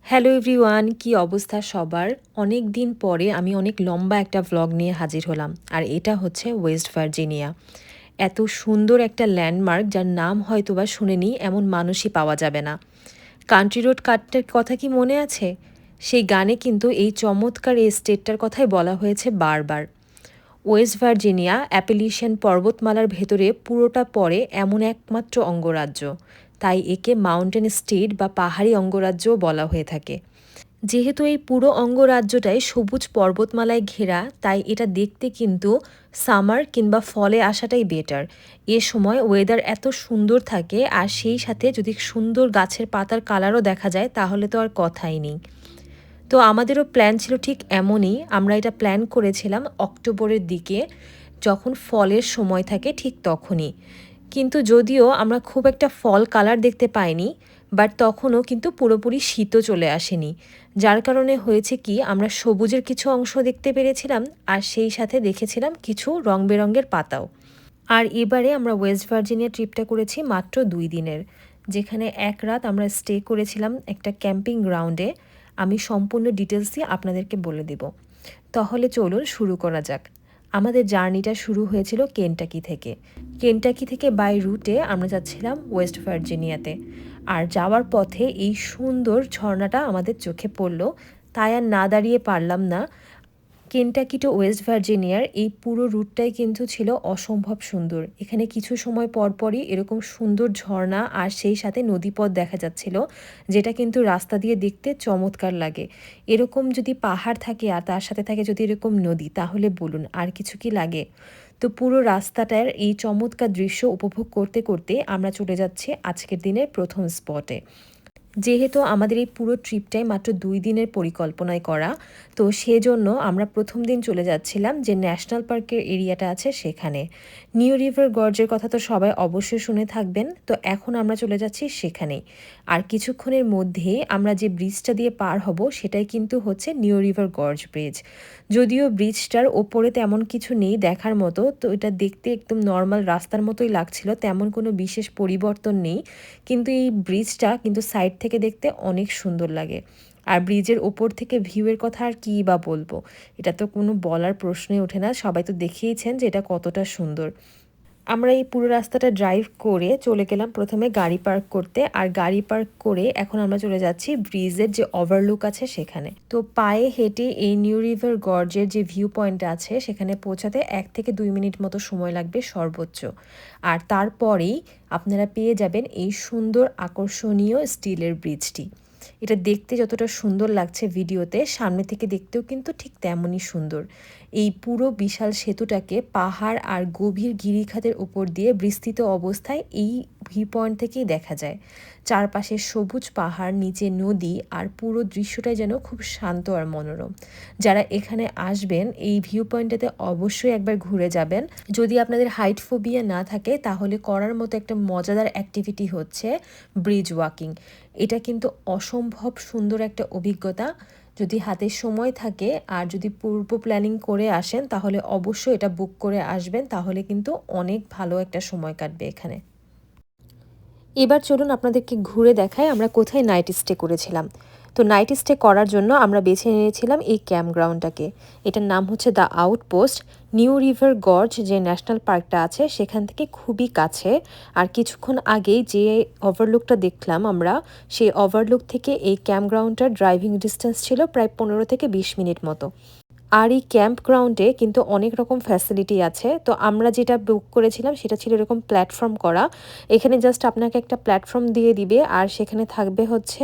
Hello everyone, কি অবস্থা সবার? অনেক দিন পরে আমি অনেক লম্বা একটা ভ্লগ নিয়ে হাজির হলাম। আর এটা হচ্ছে ওয়েস্ট ভার্জিনিয়া। এত সুন্দর একটা ল্যান্ডমার্ক যার নাম হয়তোবা শুনেনি এমন মানুষই পাওয়া যাবে না। কান্ট্রি রোড কাটটার কথা কি মনে আছে? সেই গানে কিন্তু এই চমৎকার এই স্টেটটার কথাই বলা হয়েছে বারবার। ওয়েস্ট ভার্জিনিয়া অ্যাপেলিশিয়ান পর্বতমালার ভেতরে পুরোটা পড়ে এমন একমাত্র অঙ্গরাজ্য। তাই একে মাউন্টেন স্টেট বা পাহাড়ি অঙ্গরাজ্যও বলা হয়ে থাকে। যেহেতু এই পুরো অঙ্গরাজ্যটাই সবুজ পর্বতমালায় ঘেরা, তাই এটা দেখতে কিন্তু সামার কিংবা ফলে আসাটাই বেটার। এ সময় ওয়েদার এত সুন্দর থাকে, আর সেই সাথে যদি সুন্দর গাছের পাতার কালারও দেখা যায় তাহলে তো আর কথাই নেই। তো আমাদেরও প্ল্যান ছিল ঠিক এমনই। আমরা এটা প্ল্যান করেছিলাম অক্টোবরের দিকে, যখন ফলের সময় থাকে ঠিক তখনই। কিন্তু যদিও আমরা খুব একটা ফল কালার দেখতে পাইনি, বাট তখনও কিন্তু পুরোপুরি শীতও চলে আসেনি। যার কারণে হয়েছে কি, আমরা সবুজের কিছু অংশ দেখতে পেরেছিলাম, আর সেই সাথে দেখেছিলাম কিছু রং বেরঙের পাতাও। আর এবারে আমরা ওয়েস্ট ভার্জিনিয়া ট্রিপটা করেছি মাত্র 2 দিনের, যেখানে এক রাত আমরা স্টে করেছিলাম একটা ক্যাম্পিং গ্রাউন্ডে। আমি সম্পূর্ণ ডিটেলসই আপনাদেরকে বলে দেব। তাহলে চলুন শুরু করা যাক। আমাদের জার্নিটা শুরু হয়েছিল কেনটাকি থেকে। কেনটাকি থেকে বাই রুটে আমরা যাচ্ছিলাম ওয়েস্ট ভার্জিনিয়াতে। আর যাওয়ার পথে এই সুন্দর ঝর্ণাটা আমাদের চোখে পড়ল, তাই আর না দাঁড়িয়ে পারলাম না। কেনটাকি টু ওয়েস্ট ভার্জিনিয়ার এই পুরো রুটটাই কিন্তু ছিল অসম্ভব সুন্দর। এখানে কিছু সময় পরপরই এরকম সুন্দর ঝর্ণা আর সেই সাথে নদীপথ দেখা যাচ্ছিল, যেটা কিন্তু রাস্তা দিয়ে দেখতে চমৎকার লাগে। এরকম যদি পাহাড় থাকে আর তার সাথে থাকে যদি এরকম নদী, তাহলে বলুন আর কিছু কি লাগে? তো পুরো রাস্তাটার এই চমৎকার দৃশ্য উপভোগ করতে করতে আমরা চলে যাচ্ছি আজকের দিনের প্রথম স্পটে। যেহেতু আমাদের এই পুরো ট্রিপটাই মাত্র 2 দিনের পরিকল্পনায় করা, তো সেজন্য আমরা প্রথম দিন চলে যাচ্ছিলাম যে ন্যাশনাল পার্কের এরিয়াটা আছে সেখানে। নিউ রিভার গর্জের কথা তো সবাই অবশ্যই শুনে থাকবেন, তো এখন আমরা চলে যাচ্ছি সেখানেই। আর কিছুক্ষণের মধ্যেই আমরা যে ব্রিজটা দিয়ে পার হব সেটাই কিন্তু হচ্ছে নিউ রিভার গর্জ ব্রিজ। যদিও ব্রিজটার ওপরে তেমন কিছু নেই দেখার মতো, তো এটা দেখতে একদম নর্মাল রাস্তার মতোই লাগছিল, তেমন কোনো বিশেষ পরিবর্তন নেই। কিন্তু এই ব্রিজটা কিন্তু সাইড থেকে দেখতে অনেক সুন্দর লাগে। আর ব্রিজের ওপর থেকে ভিউয়ের কথা আর কী বা বলবো, এটা তো কোনো বলার প্রশ্নই ওঠে না, সবাই তো দেখেইছেন যে এটা কতটা সুন্দর। আমরা এই পুরো রাস্তাটা ড্রাইভ করে চলে গেলাম প্রথমে গাড়ি পার্ক করতে, আর গাড়ি পার্ক করে এখন আমরা চলে যাচ্ছি ব্রিজের যে ওভারলুক আছে সেখানে। তো পায়ে হেঁটে এই নিউ রিভার গর্জের যে ভিউ পয়েন্ট আছে সেখানে পৌঁছাতে 1 থেকে 2 মিনিট মতো সময় লাগবে সর্বোচ্চ। আর তারপরেই আপনারা পেয়ে যাবেন এই সুন্দর আকর্ষণীয় স্টিলের ব্রিজটি। এটা দেখতে যতটা সুন্দর লাগছে ভিডিওতে, সামনে থেকে দেখতেও কিন্তু ঠিক তেমনই সুন্দর। এই পুরো বিশাল সেতুটাকে পাহাড় আর গভীর গিরিখাতের উপর দিয়ে বিস্তৃত অবস্থায় এই ভিউ পয়েন্ট থেকেই দেখা যায়। চারপাশে সবুজ পাহাড়, নিচে নদী, আর পুরো দৃশ্যটাই যেন খুব শান্ত আর মনোরম। যারা এখানে আসবেন এই ভিউ পয়েন্টটাতে অবশ্যই একবার ঘুরে যাবেন। যদি আপনাদের হাইট ফোবিয়া না থাকে তাহলে করার মতো একটা মজাদার অ্যাক্টিভিটি হচ্ছে ব্রিজ ওয়াকিং। এটা কিন্তু অসম্ভব সুন্দর একটা অভিজ্ঞতা। যদি হাতে সময় থাকে আর যদি পূর্ব প্ল্যানিং করে আসেন তাহলে অবশ্যই এটা বুক করে আসবেন, তাহলে কিন্তু অনেক ভালো একটা সময় কাটবে এখানে। এবার চলুন আপনাদেরকে ঘুরে দেখাই আমরা কোথায় নাইট স্টে করেছিলাম। তো নাইট স্টে করার জন্য আমরা বেছে নিয়েছিলাম এই ক্যাম্প গ্রাউন্ডটাকে। এটার নাম হচ্ছে the outpost. New river gorge যে ন্যাশনাল পার্কটা আছে সেখান থেকে খুবই কাছে। আর কিছুক্ষণ আগেই যে ওভারলুকটা দেখলাম আমরা, সেই ওভারলুক থেকে এই ক্যাম্প গ্রাউন্ডটার ড্রাইভিং ডিস্টেন্স ছিল প্রায় 15 থেকে 20 মিনিট মতো। আর এই ক্যাম্প গ্রাউন্ডে কিন্তু অনেক রকম ফ্যাসিলিটি আছে। তো আমরা যেটা বুক করেছিলাম সেটা ছিল এরকম প্ল্যাটফর্ম করা। এখানে জাস্ট আপনাকে একটা প্ল্যাটফর্ম দিয়ে দিবে, আর সেখানে থাকবে হচ্ছে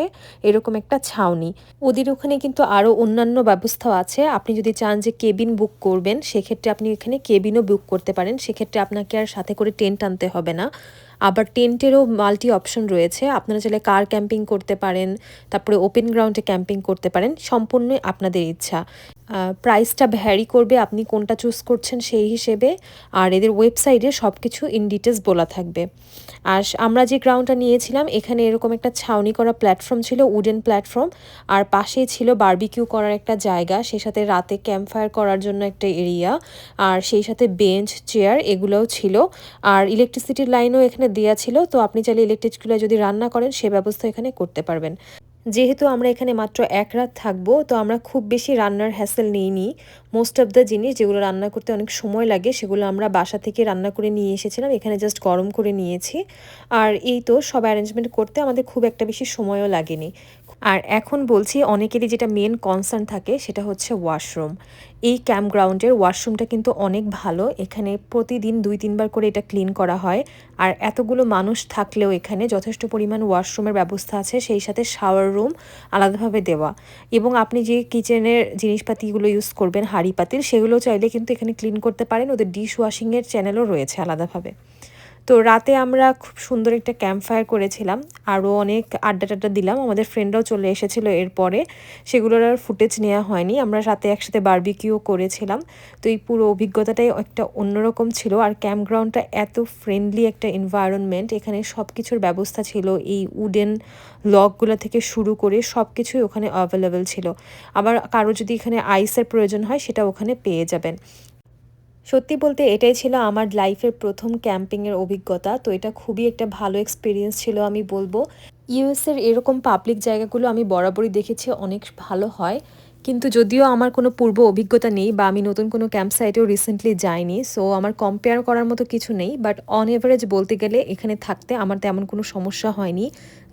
এরকম একটা ছাউনি। ওদের ওখানে কিন্তু আরও অন্যান্য ব্যবস্থাও আছে। আপনি যদি চান যে কেবিন বুক করবেন সেক্ষেত্রে আপনি এখানে কেবিনও বুক করতে পারেন, সেক্ষেত্রে আপনাকে আর সাথে করে টেন্ট আনতে হবে না। আবার টেন্টেরও মাল্টি অপশন রয়েছে, আপনারা চাইলে কার ক্যাম্পিং করতে পারেন, তারপরে ওপেন গ্রাউন্ডে ক্যাম্পিং করতে পারেন, সম্পূর্ণই আপনাদের ইচ্ছা। প্রাইসটা ভ্যারি করবে আপনি কোনটা চুজ করছেন সেই হিসেবে। আর এদের ওয়েবসাইটে সব কিছু ইন ডিটেলস বলা থাকবে। আর আমরা যে গ্রাউন্ডটা নিয়েছিলাম এখানে এরকম একটা ছাউনি করা প্ল্যাটফর্ম ছিল, উডেন প্ল্যাটফর্ম। আর পাশেই ছিল বারবিকিউ করার একটা জায়গা, সেই সাথে রাতে ক্যাম্প ফায়ার করার জন্য একটা এরিয়া, আর সেই সাথে বেঞ্চ, চেয়ার এগুলোও ছিল। আর ইলেকট্রিসিটির লাইনও এখানে দেওয়া ছিল, তো আপনি চাইলে ইলেকট্রিক চুলায় যদি রান্না করেন সে ব্যবস্থা এখানে করতে পারবেন। যেহেতু আমরা এখানে মাত্র ১ রাত থাকবো, তো আমরা খুব বেশি রান্নার হ্যাসেল নিইনি। মোস্ট অফ দ্য জিনিস যেগুলো রান্না করতে অনেক সময় লাগে সেগুলো আমরা বাসা থেকে রান্না করে নিয়ে এসেছিলাম। এখানে জাস্ট গরম করে নিয়েছি। আর এই তো সব অ্যারেঞ্জমেন্ট করতে আমাদের খুব একটা বেশি সময়ও লাগেনি। আর এখন বলছি অনেকেরই যেটা মেন কনসার্ন থাকে সেটা হচ্ছে ওয়াশরুম। এই ক্যাম্পগ্রাউন্ডের ওয়াশরুমটা কিন্তু অনেক ভালো। এখানে প্রতিদিন ২-৩ বার করে এটা ক্লিন করা হয়। আর এতগুলো মানুষ থাকলেও এখানে যথেষ্ট পরিমাণ ওয়াশরুমের ব্যবস্থা আছে, সেই সাথে শাওয়ার রুম আলাদাভাবে দেওয়া। এবং আপনি যে কিচেনের জিনিসপাতিগুলো ইউজ করবেন, হাঁড়ি পাতিল, সেগুলো চাইলে কিন্তু এখানে ক্লিন করতে পারেন। ওদের ডিশ ওয়াশিংয়ের চ্যানেলও রয়েছে আলাদাভাবে। তো রাতে আমরা খুব সুন্দর একটা ক্যাম্প ফায়ার করেছিলাম, আরও অনেক আড্ডা টাড্ডা দিলাম। আমাদের ফ্রেন্ডরাও চলে এসেছিলো এরপরে, সেগুলোর আর ফুটেজ নেওয়া হয়নি। আমরা রাতে একসাথে বারবিকিউ করেছিলাম। তো এই পুরো অভিজ্ঞতাটাই একটা অন্যরকম ছিল। আর ক্যাম্পগ্রাউন্ডটা এত ফ্রেন্ডলি একটা এনভায়রনমেন্ট, এখানে সব কিছুর ব্যবস্থা ছিল। এই উডেন লগগুলো থেকে শুরু করে সব কিছুই ওখানে অ্যাভেলেবেল ছিল। আবার কারো যদি এখানে আইসের প্রয়োজন হয় সেটা ওখানে পেয়ে যাবেন। সত্যি বলতে এটাই ছিল আমার লাইফের প্রথম ক্যাম্পিংয়ের অভিজ্ঞতা। তো এটা খুবই একটা ভালো এক্সপিরিয়েন্স ছিল আমি বলবো। ইউএসের এরকম পাবলিক জায়গাগুলো আমি বরাবরই দেখেছি অনেক ভালো হয়, কিন্তু যদিও আমার কোনো পূর্ব অভিজ্ঞতা নেই বা আমি নতুন কোনো ক্যাম্প সাইটেও রিসেন্টলি যাইনি, সো আমার কম্পেয়ার করার মতো কিছু নেই। বাট অন এভারেজ বলতে গেলে এখানে থাকতে আমার তেমন কোনো সমস্যা হয়নি।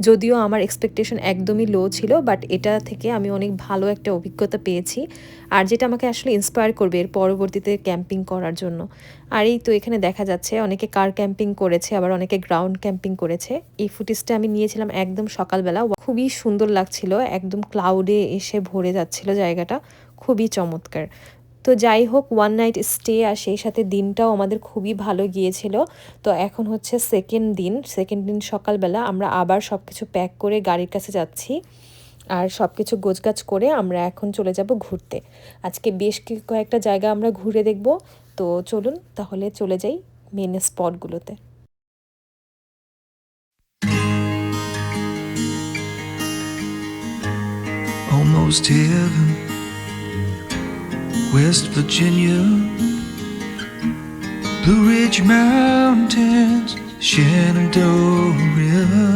যদিও আমার এক্সপেকটেশন একদমই লো ছিল, বাট এটা থেকে আমি অনেক ভালো একটা অভিজ্ঞতা পেয়েছি। আর যেটা আমাকে আসলে ইন্সপায়ার করবে এর পরবর্তীতে ক্যাম্পিং করার জন্য। আর এই তো এখানে দেখা যাচ্ছে অনেকে কার ক্যাম্পিং করেছে, আবার অনেকে গ্রাউন্ড ক্যাম্পিং করেছে। এই ফুটেজটা আমি নিয়েছিলাম একদম সকালবেলা। খুবই সুন্দর লাগছিল, একদম ক্লাউডে এসে ভরে যাচ্ছিল জায়গাটা, খুবই চমৎকার। তো যাই হোক, ওয়ান নাইট স্টে আর সেই সাথে দিনটাও আমাদের খুবই ভালো গিয়েছিল। তো এখন হচ্ছে সেকেন্ড দিন সকালবেলা আমরা আবার সব কিছু প্যাক করে গাড়ির কাছে যাচ্ছি। আর সব কিছু গোছগাছ করে আমরা এখন চলে যাব ঘুরতে। আজকে বেশ কয়েকটা জায়গা আমরা ঘুরে দেখব। তো চলুন তাহলে চলে যাই main স্পটগুলোতে। Almost heaven, West Virginia, Blue Ridge Mountains, Shenandoah River.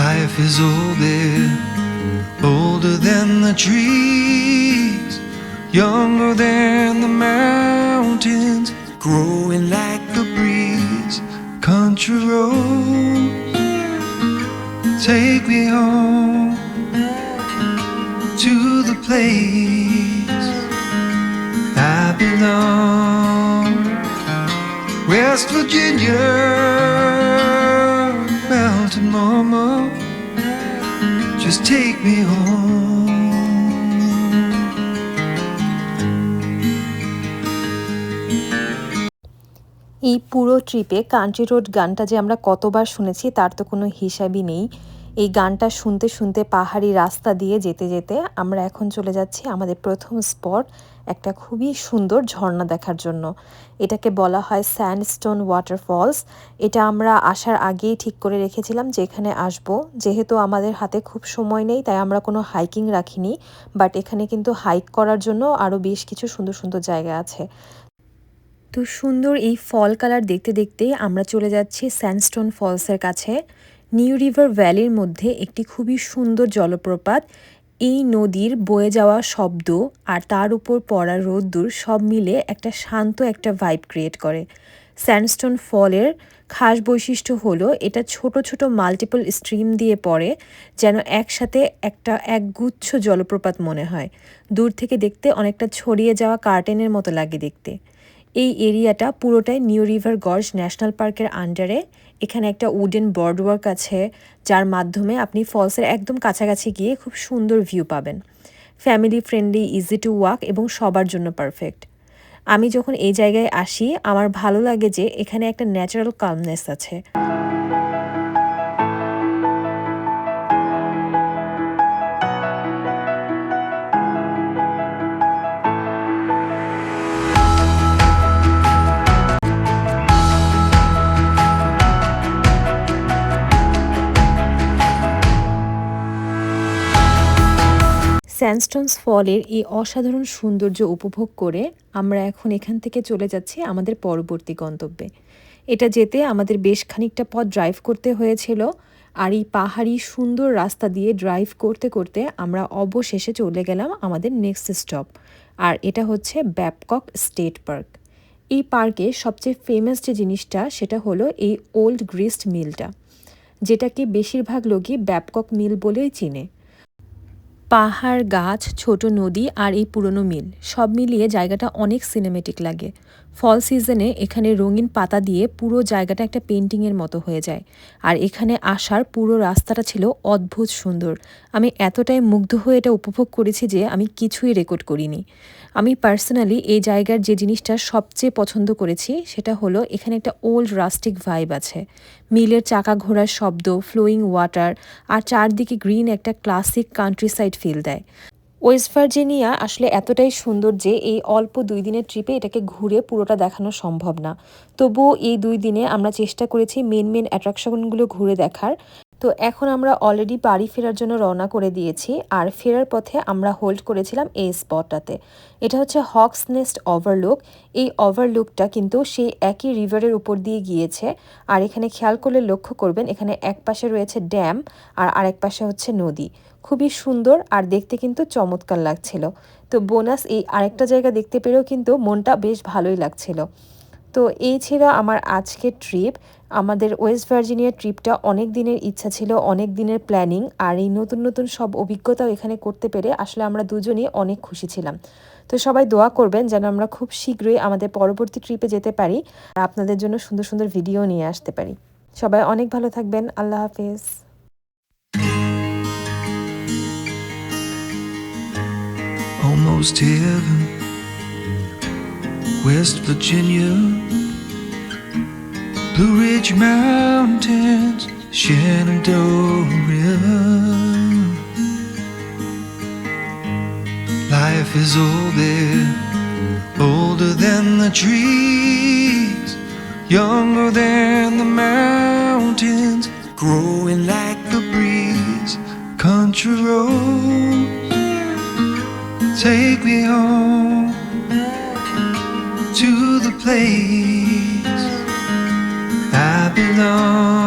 Life is old there, older than the trees, younger than the mountains, growing like the breeze. Country roads take me home to the place I belong. West Virginia, mountain mama, just take me home. এই পুরো ট্রিপে country road গানটা যে আমরা কতবার শুনেছি তার তো কোনো হিসাবই নেই। এই গানটা শুনতে শুনতে পাহাড়ি রাস্তা দিয়ে যেতে যেতে আমরা এখন চলে যাচ্ছি আমাদের প্রথম স্পট, একটা খুবই সুন্দর ঝর্ণা দেখার জন্য। এটাকে বলা হয় স্যান্ডস্টোন ওয়াটারফলস। এটা আমরা আসার আগেই ঠিক করে রেখেছিলাম যে এখানে আসবো। যেহেতু আমাদের হাতে খুব সময় নেই তাই আমরা কোনো হাইকিং রাখিনি, বাট এখানে কিন্তু হাইক করার জন্য আরও বেশ কিছু সুন্দর সুন্দর জায়গা আছে। তো সুন্দর এই ফল কালার দেখতে দেখতেই আমরা চলে যাচ্ছি স্যান্ডস্টোন ফলসের কাছে। নিউ রিভার ভ্যালির মধ্যে একটি খুবই সুন্দর জলপ্রপাত। এই নদীর বয়ে যাওয়া শব্দ আর তার উপর পড়া রোদ্দুর সব মিলে একটা শান্ত একটা ভাইব ক্রিয়েট করে। স্যান্ডস্টোন ফলের খাস বৈশিষ্ট্য হলো এটা ছোট ছোট মাল্টিপল স্ট্রিম দিয়ে পড়ে, যেন একসাথে একগুচ্ছ জলপ্রপাত মনে হয়। দূর থেকে দেখতে অনেকটা ছড়িয়ে যাওয়া কার্টেনের মতো লাগে দেখতে। এই এরিয়াটা পুরোটাই নিউ রিভার গর্জ ন্যাশনাল পার্কের আন্ডারে। এখানে একটা উডেন বর্ডওয়ার্ক আছে, যার মাধ্যমে আপনি ফলসের একদম কাছাকাছি গিয়ে খুব সুন্দর ভিউ পাবেন। Family friendly, easy to walk এবং সবার জন্য পারফেক্ট। আমি যখন এই জায়গায় আসি আমার ভালো লাগে যে এখানে একটা ন্যাচারাল কালমনেস আছে। স্যান্ডস্টোনস ফলের এই অসাধারণ সৌন্দর্য উপভোগ করে আমরা এখন এখান থেকে চলে যাচ্ছি আমাদের পরবর্তী গন্তব্যে। এটা যেতে আমাদের বেশ খানিকটা পথ ড্রাইভ করতে হয়েছিল, আর এই পাহাড়ি সুন্দর রাস্তা দিয়ে ড্রাইভ করতে করতে আমরা অবশেষে চলে গেলাম আমাদের নেক্সট স্টপ, আর এটা হচ্ছে ব্যাবকক স্টেট পার্ক। এই পার্কে সবচেয়ে ফেমাস যে জিনিসটা সেটা হলো এই ওল্ড গ্রিস্ট মিলটা, যেটাকে বেশিরভাগ লোকই ব্যাবকক মিল বলেই চিনে। পাহাড়, গাছ, ছোট নদী আর এই পুরনো মিল সব মিলিয়ে জায়গাটা অনেক সিনেমেটিক লাগে। ফল সিজনে এখানে রঙিন পাতা দিয়ে পুরো জায়গাটা একটা পেন্টিংয়ের মতো হয়ে যায়। আর এখানে আসার পুরো রাস্তাটা ছিল অদ্ভুত সুন্দর। আমি এতটাই মুগ্ধ হয়ে এটা উপভোগ করেছি যে আমি কিছুই রেকর্ড করিনি। আমি পার্সোনালি এই জায়গার যে জিনিসটা সবচেয়ে পছন্দ করেছি সেটা হলো এখানে একটা ওল্ড রাস্টিক ভাইব আছে। মিলের চাকা ঘোরার শব্দ, ফ্লোয়িং ওয়াটার আর চারদিকে গ্রিন একটা ক্লাসিক কান্ট্রি সাইড ফিল দেয়। ওয়েস্ট ভার্জিনিয়া আসলে এতটাই সুন্দর যে এই অল্প 2 দিনের ট্রিপে এটাকে ঘুরে পুরোটা দেখানো সম্ভব না। তবুও এই 2 দিনে আমরা চেষ্টা করেছি মেন অ্যাট্রাকশনগুলো ঘুরে দেখার। তো এখন আমরা অলরেডি বাড়ি ফেরার জন্য রওনা করে দিয়েছি, আর ফেরার পথে আমরা হোল্ড করেছিলাম এই স্পটটাতে। এটা হচ্ছে হকস নেস্ট ওভারলুক। এই ওভারলুকটা কিন্তু সেই একই রিভারের উপর দিয়ে গিয়েছে, আর এখানে খেয়াল করলে লক্ষ্য করবেন এখানে এক পাশে রয়েছে ড্যাম আর আরেক পাশে হচ্ছে নদী। খুবই সুন্দর আর দেখতে কিন্তু চমৎকার লাগছিল। তো বোনাস এই আরেকটা জায়গা দেখতে পেরেও কিন্তু মনটা বেশ ভালোই লাগছিল। তো এই ছিল আমার আজকের ট্রিপ। আমাদের ওয়েস্ট ভার্জিনিয়া ট্রিপটা অনেক দিনের ইচ্ছা ছিল, অনেক দিনের প্ল্যানিং, আর এই নতুন নতুন সব অভিজ্ঞতাও এখানে করতে পেরে আসলে আমরা দুজনেই অনেক খুশি ছিলাম। তো সবাই দোয়া করবেন যেন আমরা খুব শীঘ্রই আমাদের পরবর্তী ট্রিপে যেতে পারি আর আপনাদের জন্য সুন্দর সুন্দর ভিডিও নিয়ে আসতে পারি। সবাই অনেক ভালো থাকবেন। আল্লাহ হাফেজ। Almost heaven, West Virginia, Blue Ridge Mountains, Shenandoah River. Life is old there, older than the trees, younger than the mountains, growing like the breeze. Country roads take me home to the place I belong.